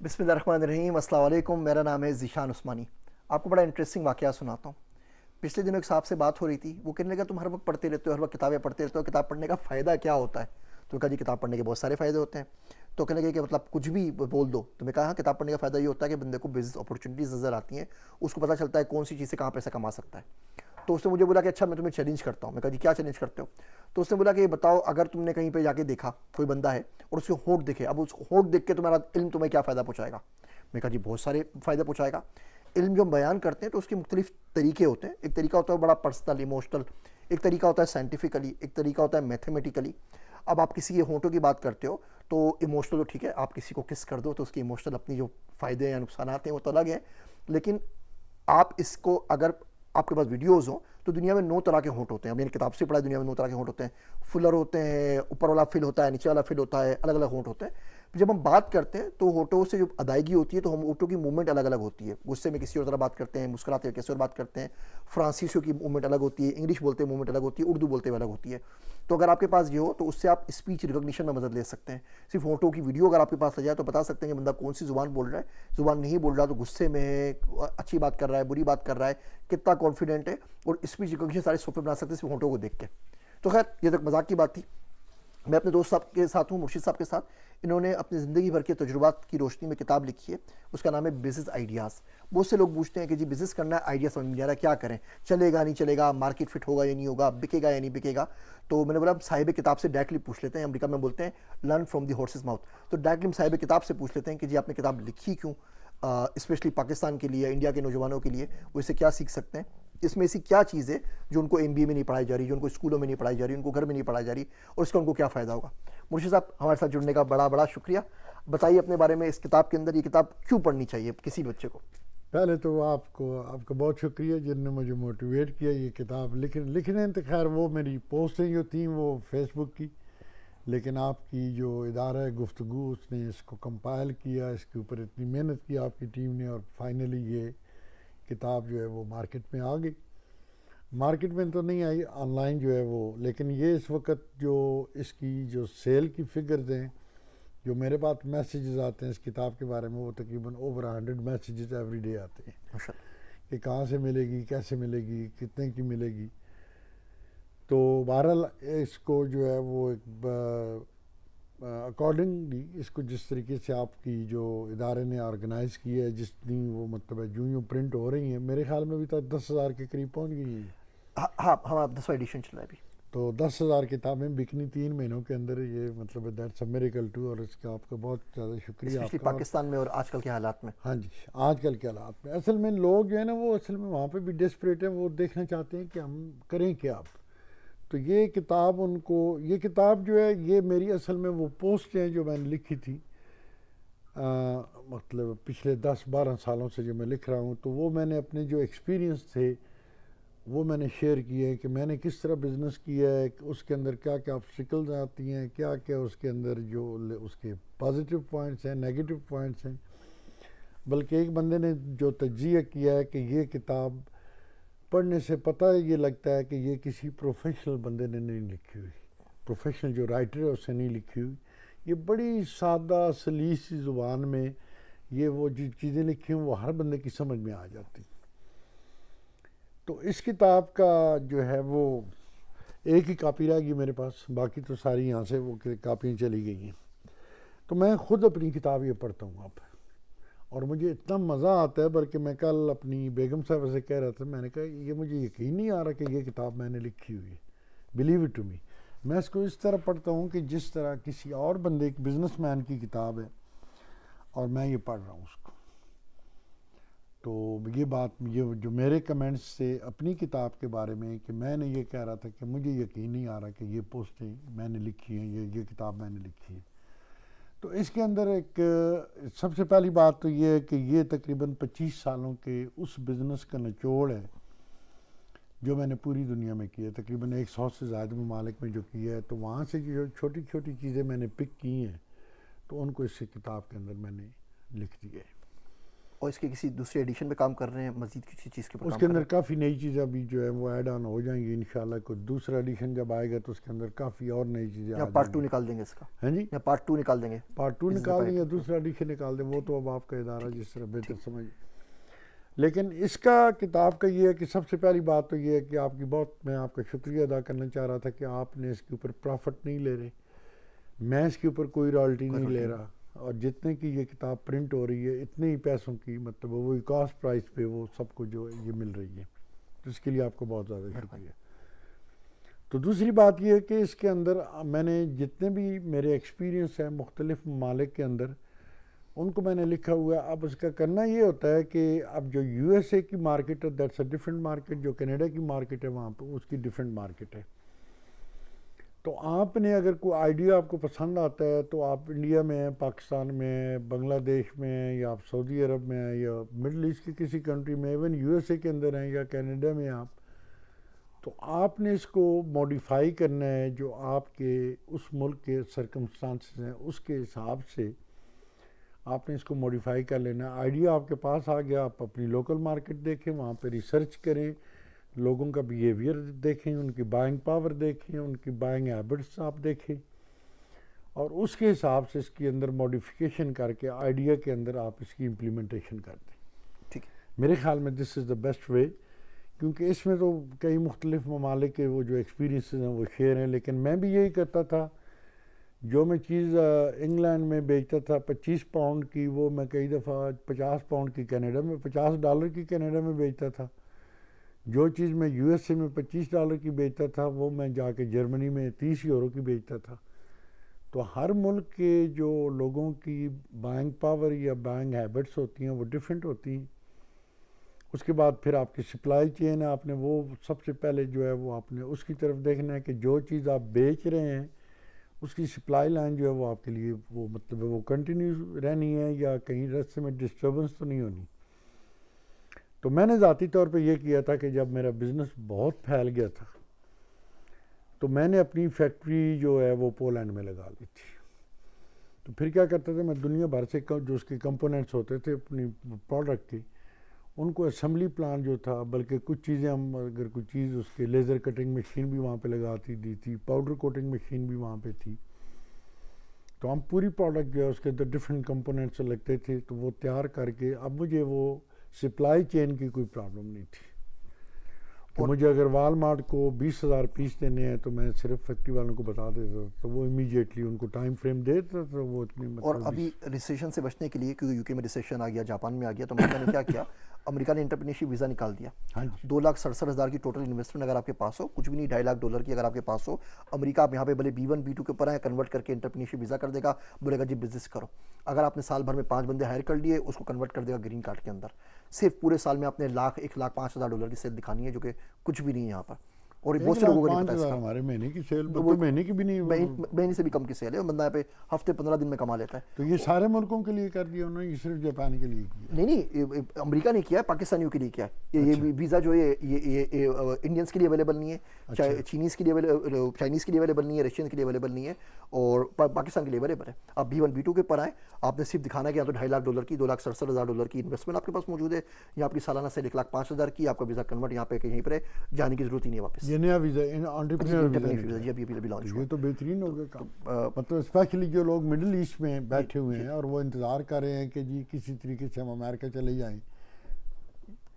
بسم اللہ الرحمن الرحیم. السلام علیکم. میرا نام ہے ذیشان عثمانی. آپ کو بڑا انٹرسٹنگ واقعہ سناتا ہوں. پچھلے دنوں ایک صاحب سے بات ہو رہی تھی. وہ کہنے لگا تم ہر وقت پڑھتے رہتے ہو, ہر وقت کتابیں پڑھتے رہتے ہو, کتاب پڑھنے کا فائدہ کیا ہوتا ہے؟ تو کہا جی کتاب پڑھنے کے بہت سارے فائدے ہوتے ہیں. تو کہنے لگے کہ مطلب کچھ بھی بول دو. تو میں کہا ہاں, کتاب پڑھنے کا فائدہ یہ ہوتا ہے کہ بندے کو بزنس اپورچونیٹیز نظر آتی ہیں, اس کو پتہ چلتا ہے کون سی چیز سے کہاں پیسہ کما سکتا ہے. تو اس نے مجھے بولا کہ اچھا میں تمہیں چیلنج کرتا ہوں. میں کہا جی کیا چیلنج کرتے ہو؟ تو اس نے بولا کہ یہ بتاؤ, اگر تم نے کہیں پہ جا کے دیکھا کوئی بندہ ہے اور اس کے ہونٹ دکھے, اب اس ہونٹ دیکھ کے تمہارا علم تمہیں کیا فائدہ پہنچائے گا؟ میں کہا جی بہت سارے فائدہ پہنچائے گا. علم جو ہم بیان کرتے ہیں تو اس کے مختلف طریقے ہوتے ہیں. ایک طریقہ ہوتا ہے بڑا پرسنل ایموشنل, ایک طریقہ ہوتا ہے سائنٹیفکلی, ایک طریقہ ہوتا ہے میتھمیٹیکلی. اب آپ کسی کے ہونٹوں کی بات کرتے ہو تو ایموشنل تو ٹھیک ہے, آپ کسی کو کس کر دو تو اس کی ایموشنل اپنی جو فائدے یا نقصانات ہیں وہ تو الگ ہیں. لیکن آپ اس کو اگر آپ کے پاس ویڈیوز ہوں تو دنیا میں 9 طرح کے ہونٹ ہوتے ہیں. میں نے کتاب سے پڑھا, دنیا میں 9 طرح کے ہونٹ ہوتے ہیں. فلر ہوتے ہیں, اوپر والا فل ہوتا ہے, نیچے والا فل ہوتا ہے, الگ الگ ہونٹ ہوتے ہیں. جب ہم بات کرتے ہیں تو ہونٹوں سے جو ادائیگی ہوتی ہے تو ہم ہونٹوں کی موومنٹ الگ الگ ہوتی ہے. غصے میں کسی اور طرح بات کرتے ہیں, مسکراتے ہوئے کیسے اور بات کرتے ہیں. فرانسیسیوں کی موومنٹ الگ ہوتی ہے, انگلش بولتے ہوئے موومنٹ الگ ہوتی ہے, اردو بولتے ہوئے الگ ہوتی ہے. تو اگر آپ کے پاس یہ ہو تو اس سے آپ اسپیچ ریکگنیشن میں مدد لے سکتے ہیں. صرف ہونٹوں کی ویڈیو اگر آپ کے پاس آ جائے تو بتا سکتے ہیں کہ بندہ کون سی زبان بول رہا ہے, زبان نہیں بول رہا تو غصے میں ہے, اچھی بات کر رہا ہے, بری بات کر رہا ہے, کتنا کانفیڈنٹ ہے. اور اسپیچ ریکگنیشن سارے سافٹ ویئر بنا سکتے ہیں صرف ہونٹوں کو دیکھ کے. تو خیر یہ تک مذاق کی بات تھی. میں اپنے دوست صاحب کے ساتھ ہوں, مرشد صاحب کے ساتھ. انہوں نے اپنی زندگی بھر کے تجربات کی روشنی میں کتاب لکھی ہے, اس کا نام ہے بزنس آئیڈیاز. بہت سے لوگ پوچھتے ہیں کہ جی بزنس کرنا ہے, آئیڈیا سمجھ میں نہیں آ رہا, کیا کریں, چلے گا نہیں چلے گا, مارکیٹ فٹ ہوگا یا نہیں ہوگا, بکے گا یا نہیں بکے گا. تو میں نے بولا صاحب کتاب سے ڈائریکٹلی پوچھ لیتے ہیں. امریکہ میں بولتے ہیں learn from the horses mouth. تو ڈائریکٹلی ہم صاحب کتاب سے پوچھ لیتے ہیں کہ جی آپ نے کتاب لکھی کیوں, اسپیشلی پاکستان کے لیے, انڈیا کے نوجوانوں کے لیے, وہ اس سے کیا سیکھ سکتے ہیں, اس میں ایسی کیا چیز ہے جو ان کو ایم بی اے میں نہیں پڑھائی جا رہی, جو ان کو اسکولوں میں نہیں پڑھائی جا رہی, ان کو گھر میں نہیں پڑھائی جا رہی, اور اس کا ان کو کیا فائدہ ہوگا. مرشد صاحب ہمارے ساتھ جڑنے کا بڑا بڑا شکریہ. بتائیے اپنے بارے میں, اس کتاب کے اندر یہ کتاب کیوں پڑھنی چاہیے کسی بھی بچے کو؟ پہلے تو آپ کا بہت شکریہ جن نے مجھے موٹیویٹ کیا یہ کتاب لکھنے تو خیر وہ میری پوسٹیں جو تھیں وہ فیس بک کی, لیکن آپ کی جو ادارہ ہے گفتگو اس نے اس کو کمپائل کیا, اس کے اوپر اتنی محنت کی آپ کی ٹیم نے, اور فائنلی یہ کتاب جو ہے وہ مارکیٹ میں آ گئی. مارکیٹ میں تو نہیں آئی, آن لائن جو ہے وہ, لیکن یہ اس وقت جو اس کی جو سیل کی فگرز ہیں, جو میرے پاس میسیجز آتے ہیں اس کتاب کے بارے میں, وہ تقریباً اوور 100 میسیجز ایوری ڈے آتے ہیں ماشاء اللہ. کہ کہاں سے ملے گی, کیسے ملے گی, کتنے کی ملے گی. تو بہرحال اس کو جو ہے وہ ایک اکارڈنگلی اس کو جس طریقے سے آپ کی جو ادارے نے آرگنائز کی ہے, جتنی وہ مطلب ہے جو پرنٹ ہو رہی ہیں, میرے خیال میں بھی تو 10,000 کے قریب پہنچ گئی ہیں. ہاں ہمارا 10واں ایڈیشن چل رہا ہے ابھی. تو 10,000 کتابیں بکنی 3 مہینوں کے اندر, یہ مطلب دیٹس اے میریکل ٹو, اور اس کا آپ کا بہت زیادہ شکریہ آپ اسپیشلی کا. پاکستان میں اور آج کل کے حالات میں. ہاں جی, آج کل کے حالات میں اصل میں لوگ جو ہے نا وہ اصل میں وہاں پہ بھی ڈسپریٹ ہیں, وہ دیکھنا چاہتے ہیں کہ ہم کریں کیا اب. تو یہ کتاب ان کو, یہ کتاب جو ہے یہ میری اصل میں وہ پوسٹ ہیں جو میں نے لکھی تھی, مطلب پچھلے 10-12 سالوں سے جو میں لکھ رہا ہوں, تو وہ میں نے اپنے جو ایکسپیرینس تھے وہ میں نے شیئر کیے کہ میں نے کس طرح بزنس کیا ہے, اس کے اندر کیا کیا آبسٹیکلز آتی ہیں, کیا کیا اس کے اندر جو اس کے پازیٹیو پوائنٹس ہیں, نیگیٹو پوائنٹس ہیں. بلکہ ایک بندے نے جو تجزیہ کیا ہے کہ یہ کتاب پڑھنے سے پتہ یہ لگتا ہے کہ یہ کسی پروفیشنل بندے نے نہیں لکھی ہوئی, پروفیشنل جو رائٹر ہے اس نے نہیں لکھی ہوئی. یہ بڑی سادہ سلیسی زبان میں یہ وہ جو چیزیں لکھی ہیں وہ ہر بندے کی سمجھ میں آ جاتی. تو اس کتاب کا جو ہے وہ ایک ہی کاپی رہ گئی میرے پاس, باقی تو ساری یہاں سے وہ کاپیاں چلی گئی ہیں. تو میں خود اپنی کتاب یہ پڑھتا ہوں اب, اور مجھے اتنا مزہ آتا ہے. بلکہ میں کل اپنی بیگم صاحب سے کہہ رہا تھا, میں نے کہا یہ مجھے یقین نہیں آ رہا کہ یہ کتاب میں نے لکھی ہوئی ہے, بلیو اٹ ٹو می. میں اس کو اس طرح پڑھتا ہوں کہ جس طرح کسی اور بندے, ایک بزنس مین کی کتاب ہے, اور میں یہ پڑھ رہا ہوں اس کو. تو یہ بات, یہ جو میرے کمنٹس سے اپنی کتاب کے بارے میں کہ میں نے یہ کہہ رہا تھا کہ مجھے یقین نہیں آ رہا کہ یہ پوسٹیں میں نے لکھی ہیں, یہ کتاب میں نے لکھی ہے. تو اس کے اندر ایک سب سے پہلی بات تو یہ ہے کہ یہ تقریباً 25 سالوں کے اس بزنس کا نچوڑ ہے جو میں نے پوری دنیا میں کیا ہے, تقریباً 100 سے زائد ممالک میں جو کیا ہے. تو وہاں سے جو چھوٹی چھوٹی چیزیں میں نے پک کی ہیں تو ان کو اس کتاب کے اندر میں نے لکھ دی ہے. اور اس کے کسی دوسرے ایڈیشن پہ کام کر رہے ہیں مزید کسی چیز کے اوپر اس کام کے کر اندر رہے کافی نئی چیزیں ابھی جو ہے وہ ایڈ آن ہو جائیں گی انشاءاللہ. کوئی دوسرا ایڈیشن جب آئے گا تو اس کے اندر کافی اور نئی چیزیں ہیں آ یا پارٹ جائیں 2 گی. نکال دیں گے اس کا, ہاں جی, یا پارٹ 2 نکال دیں گے, پارٹ 2 This is the نکال دیں یا part. دوسرا ایڈیشن نکال دیں, وہ تو اب آپ کا ادارہ جس طرح بہتر سمجھ. لیکن اس کا کتاب کا یہ ہے کہ سب سے پہلی بات تو یہ ہے کہ آپ کی بہت میں آپ کا شکریہ ادا کرنا چاہ رہا تھا کہ آپ نے اس کے اوپر پروفٹ نہیں لے رہے, میں اس کے اوپر کوئی رائلٹی نہیں لے رہا, اور جتنے کی یہ کتاب پرنٹ ہو رہی ہے اتنے ہی پیسوں کی مطلب وہی کاسٹ پرائز پہ وہ سب کو جو یہ مل رہی ہے, تو اس کے لیے آپ کو بہت زیادہ شکریہ. تو دوسری بات یہ ہے کہ اس کے اندر میں نے جتنے بھی میرے ایکسپیرینس ہیں مختلف ممالک کے اندر ان کو میں نے لکھا ہوا ہے. اب اس کا کرنا یہ ہوتا ہے کہ اب جو یو ایس اے کی مارکیٹ ہے دیٹس اے ڈفرینٹ مارکیٹ, جو کینیڈا کی مارکیٹ ہے وہاں پہ اس کی ڈفرینٹ مارکیٹ ہے. تو آپ نے اگر کوئی آئیڈیا آپ کو پسند آتا ہے تو آپ انڈیا میں ہیں, پاکستان میں ہیں, بنگلہ دیش میں ہیں, یا آپ سعودی عرب میں ہیں, یا مڈل ایسٹ کی کسی کنٹری میں, ایون یو ایس اے کے اندر ہیں, یا کینیڈا میں آپ, تو آپ نے اس کو موڈیفائی کرنا ہے جو آپ کے اس ملک کے سرکمسٹانسز ہیں اس کے حساب سے آپ نے اس کو موڈیفائی کر لینا. آئیڈیا آپ کے پاس آ گیا, آپ اپنی لوکل مارکیٹ دیکھیں, وہاں پہ ریسرچ کریں, لوگوں کا بیہیویئر دیکھیں, ان کی بائنگ پاور دیکھیں, ان کی بائنگ ہیبٹس آپ دیکھیں, اور اس کے حساب سے اس کے اندر موڈیفیکیشن کر کے آئیڈیا کے اندر آپ اس کی امپلیمنٹیشن کر دیں. ٹھیک ہے, میرے خیال میں دس از دا بیسٹ وے, کیونکہ اس میں تو کئی مختلف ممالک کے وہ جو ایکسپیرینسز ہیں وہ شیئر ہیں. لیکن میں بھی یہی کرتا تھا, جو میں چیز انگلینڈ میں بیچتا تھا 25 پاؤنڈ کی, وہ میں کئی دفعہ 50 پاؤنڈ کی کینیڈا میں, $50 کی کینیڈا میں بیچتا تھا. جو چیز میں یو ایس اے میں $25 کی بیچتا تھا وہ میں جا کے جرمنی میں 30 یورو کی بیچتا تھا. تو ہر ملک کے جو لوگوں کی بائنگ پاور یا بائنگ ہیبٹس ہوتی ہیں وہ ڈیفرنٹ ہوتی ہیں. اس کے بعد پھر آپ کی سپلائی چین ہے, آپ نے وہ سب سے پہلے جو ہے وہ آپ نے اس کی طرف دیکھنا ہے کہ جو چیز آپ بیچ رہے ہیں اس کی سپلائی لائن جو ہے وہ آپ کے لیے وہ مطلب وہ کنٹینیو رہنی ہے, یا کہیں راستے میں ڈسٹربنس تو نہیں ہونی. تو میں نے ذاتی طور پہ یہ کیا تھا کہ جب میرا بزنس بہت پھیل گیا تھا تو میں نے اپنی فیکٹری جو ہے وہ پولینڈ میں لگا لی تھی. تو پھر کیا کرتا تھا, میں دنیا بھر سے جو اس کے کمپوننٹس ہوتے تھے اپنی پروڈکٹ کے, ان کو اسمبلی پلان جو تھا, بلکہ کچھ چیزیں ہم اگر کوئی چیز اس کے لیزر کٹنگ مشین بھی وہاں پہ لگاتی دی تھی, پاؤڈر کوٹنگ مشین بھی وہاں پہ تھی, تو ہم پوری پروڈکٹ جو ہے اس کے اندر ڈفرینٹ کمپوننٹس لگتے تھے, تو وہ تیار کر کے اب مجھے وہ سپلائی چین کی کوئی پرابلم نہیں تھی کہ مجھے اگر وال مارٹ کو 20,000 پیس دینے ہیں تو میں صرف فیکٹری والوں کو بتا دیتا تھا, تو وہ امیجیٹلی ان کو ٹائم فریم دے دیتا تھا. وہ اتنی اور ابھی ریسیشن سے بچنے کے لیے, کیونکہ یو کے میں ریسیشن آ گیا, جاپان میں آ گیا, تو امریکہ نے کیا کیا, امریکہ نے انٹرپرینیورشپ ویزا نکال دیا. 2,67,000 کی ٹوٹل انویسٹمنٹ اگر آپ کے پاس ہو, کچھ بھی نہیں, $2.5 کی اگر آپ کے پاس ہو, امریکہ آپ یہاں پہ بھلے B1 B2 کے اوپر ہیں, کنورٹ کر کے انٹرپرینیورشپ ویزا کر دے گا, بولے گا جی بزنس کرو. اگر آپ نے سال بھر میں 5 بندے ہائر کر لیے, اس کو کنورٹ کر دے گا گرین کارڈ کے اندر. صرف پورے سال میں آپ نے $1,05,000 کی سیل دکھانی ہے, جو کہ کچھ بھی نہیں ہے یہاں پر, اور بہت سے لوگوں کو نہیں پتا اس کا. ہمارے مہینے کی سیل مہینے کی بھی نہیں, مہینے سے بھی کم کی سیل ہے, بندہ یہاں پہ ہفتے 15 دن میں کما لیتا ہے. تو یہ سارے ملکوں کے لیے کر دیا انہوں نے, یہ صرف جاپان کے لیے کیا؟ نہیں, امریکہ نے کیا ہے, پاکستانیوں کے لیے کیا ہے. یہ ویزا جو ہے یہ انڈینس کے لیے اویلیبل نہیں ہے, چائنیز کے لیے اویلیبل نہیں ہے, رشین کے لیے اویلیبل نہیں ہے, اور پاکستان کے لیے اویلیبل ہے. آپ B1 B2 کے پر آئیں, آپ نے صرف دکھانا ہے کہ یہاں تو $2.5 کی, $2,67,000 کی انویسٹمنٹ آپ کے پاس موجود ہے, یا آپ کی سالانہ سے 1,05,000 کی, آپ کا ویزا کنورٹ یہاں پہ کہیں پر ہے, جانے کی ضرورت ہی نہیں ہے واپس. یہ نیا ویزا جی ابھی لانچ ہوا. یہ تو بہترین ہوگا کام, مطلب اسپیشلی جو لوگ مڈل ایسٹ میں بیٹھے ہوئے ہیں اور وہ انتظار کر رہے ہیں کہ جی کسی طریقے سے ہم امریکہ چلے جائیں,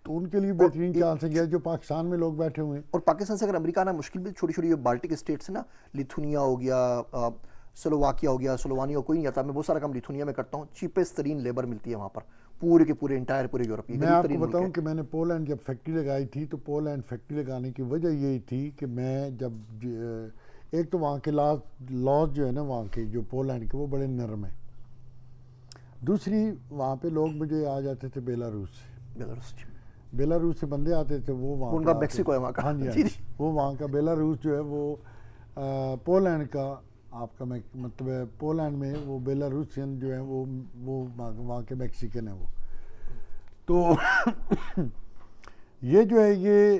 تو ان کے لیے بہترین چانس ہے. جو پاکستان میں لوگ بیٹھے ہوئے ہیں, اور پاکستان سے اگر امریکہ آنا مشکل بھی, چھوٹی چھوٹی بالٹک اسٹیٹس ہیں نا, لیتھونیا ہو گیا, سلوواکیا ہو گیا, سلووانیا کوئی نہیں آتا, میں بہت سارا کام لیتھونیا میں کرتا ہوں, چیپسٹ ترین لیبر ملتی ہے وہاں پر پورے کے پورے انٹائر پورے یورپ. میں آپ کو بتاؤں کہ میں نے پولینڈ جب فیکٹری لگائی تھی, تو پولینڈ فیکٹری لگانے کی وجہ یہی تھی کہ میں جب ایک تو وہاں کے لاز جو ہے نا وہاں کے جو پولینڈ کے وہ بڑے نرم ہیں, دوسری وہاں پہ لوگ مجھے آ جاتے تھے بیلاروس سے بندے آتے تھے, وہ وہاں ان کا میکسیکو ہے وہاں کا, ہاں جی, وہ وہاں کا بیلاروس جو ہے وہ پولینڈ کا آپ کا مطلب ہے, پولینڈ میں وہ بیلاروسین جو ہیں وہ وہاں کے میکسیکن ہیں وہ. تو یہ جو ہے یہ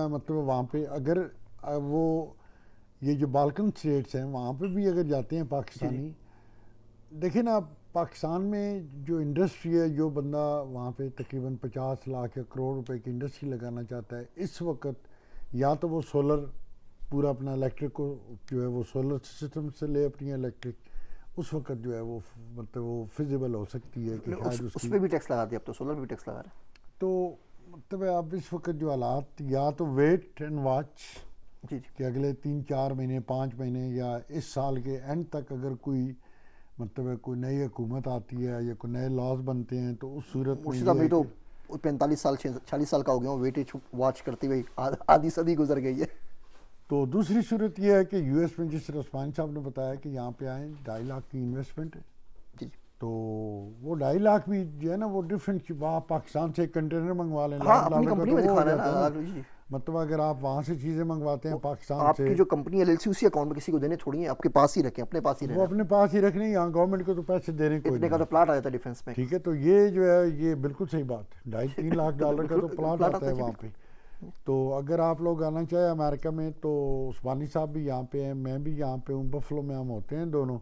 مطلب وہاں پہ اگر وہ یہ جو بالکن اسٹیٹس ہیں وہاں پہ بھی اگر جاتے ہیں پاکستانی, دیکھیں نا آپ پاکستان میں جو انڈسٹری ہے، جو بندہ وہاں پہ تقریباً 50 لاکھ یا کروڑ روپے کی انڈسٹری لگانا چاہتا ہے اس وقت، یا تو وہ سولر پورا اپنا الیکٹرک کو جو ہے وہ سولر سسٹم سے لے اپنی الیکٹرک، اس وقت جو ہے وہ مطلب وہ فیزیبل ہو سکتی ہے کہ شاید اس پہ بھی ٹیکس لگا دیا، اب تو سولر پہ بھی ٹیکس لگا رہے ہیں. تو مطلب اب اس وقت جو حالات، یا تو ویٹ اینڈ واچ جی جی. کہ اگلے 3-4 مہینے 5 مہینے یا اس سال کے اینڈ تک اگر کوئی مطلب کوئی نئی حکومت آتی ہے یا کوئی نئے لاز بنتے ہیں تو اس صورت میں مرشد صاحب یہ بھی ہے تو کہ 45 سال 46 سال کا ہو گیا ہوں، ویٹیج واچ کرتے ہوئے آدھی صدی گزر گئی ہے. تو دوسری صورت یہ ہے کہ یو ایس میں جس طرح عثمان صاحب نے بتایا کہ یہاں پہ آئیں 2.5 لاکھ کی انویسٹمنٹ ہے، جی تو وہ 2.5 لاکھ بھی جو ہے نا وہ ڈفرینٹ، وہاں پاکستان سے کنٹینر منگوا لیں ہاں $1 اپنی کا کمپنی تو میں وہ ہو دکھانا ہے جاتا ہے نا. نا. جی مطلب اگر آپ وہاں سے چیزیں منگواتے ہیں پاکستان آپ سے، کی جو کمپنی ایل ایل سی اسی اکاؤنٹ میں کسی کو دینے چھوڑی ہیں، آپ کے پاس ہی رکھیں، اپنے پاس ہی وہ رہنا. اپنے پاس ہی رکھنے، یہاں گورنمنٹ کو تو پیسے دینے کوئی اتنے کا نہیں. تو پلاٹ آیا تھا ڈیفنس میں. ٹھیک ہے، تو یہ جو ہے یہ بالکل صحیح بات ہے، $2.5-3 لاکھ کا تو پلاٹ آتا ہے وہاں پہ. تو اگر آپ لوگ آنا چاہیں امریکہ میں تو عثمانی صاحب بھی یہاں پہ ہیں، میں بھی یہاں پہ ہوں، بفلو میں ہم ہوتے ہیں دونوں،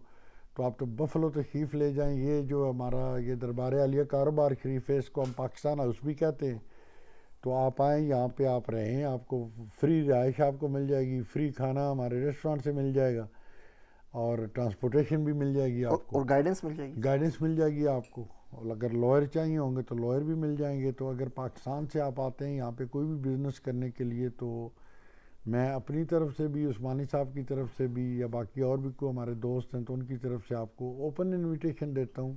تو آپ تو بفلو تشریف لے جائیں. یہ جو ہمارا یہ دربار عالیہ کاروبار شریف ہے، اس کو ہم پاکستان ہاؤس بھی کہتے ہیں. تو آپ آئیں یہاں پہ، آپ رہیں، آپ کو فری رہائش آپ کو مل جائے گی، فری کھانا ہمارے ریسٹورانٹ سے مل جائے گا، اور ٹرانسپورٹیشن بھی مل جائے گی آپ کو، اور گائیڈنس مل جائے گی. گائیڈنس مل جائے گی آپ کو. اور اگر لائر چاہیے ہوں گے تو لائر بھی مل جائیں گے. تو اگر پاکستان سے آپ آتے ہیں یہاں پہ کوئی بھی بزنس کرنے کے لیے، تو میں اپنی طرف سے بھی، عثمانی صاحب کی طرف سے بھی، یا باقی اور بھی کوئی ہمارے دوست ہیں تو ان کی طرف سے آپ کو اوپن انویٹیشن دیتا ہوں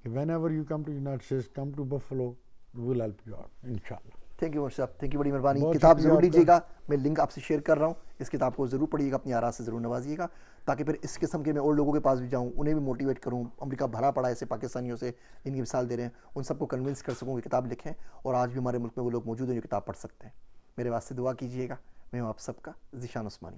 کہ whenever you come to United States, come to Buffalo, we will help you out انشاءاللہ. تھینک یو مرشد صاحب، تھینک یو، بڑی مہربانی. بہت کتاب شکریہ ضرور آپ لیجیے کا. گا، میں لنک آپ سے شیئر کر رہا ہوں. اس کتاب کو ضرور پڑھیے گا، اپنی آراء سے ضرور نوازیے گا، تاکہ پھر اس قسم کے میں اور لوگوں کے پاس بھی جاؤں، انہیں بھی موٹیویٹ کروں. امریکہ بھرا پڑا ہے ایسے پاکستانیوں سے، ان کی مثال دے رہے ہیں، ان سب کو کنونس کر سکوں کہ کتاب لکھیں. اور آج بھی ہمارے ملک میں وہ لوگ موجود ہیں جو کتاب پڑھ سکتے ہیں. میرے واسطے دعا کیجیے گا. میں ہوں آپ سب کا ذیشان عثمانی.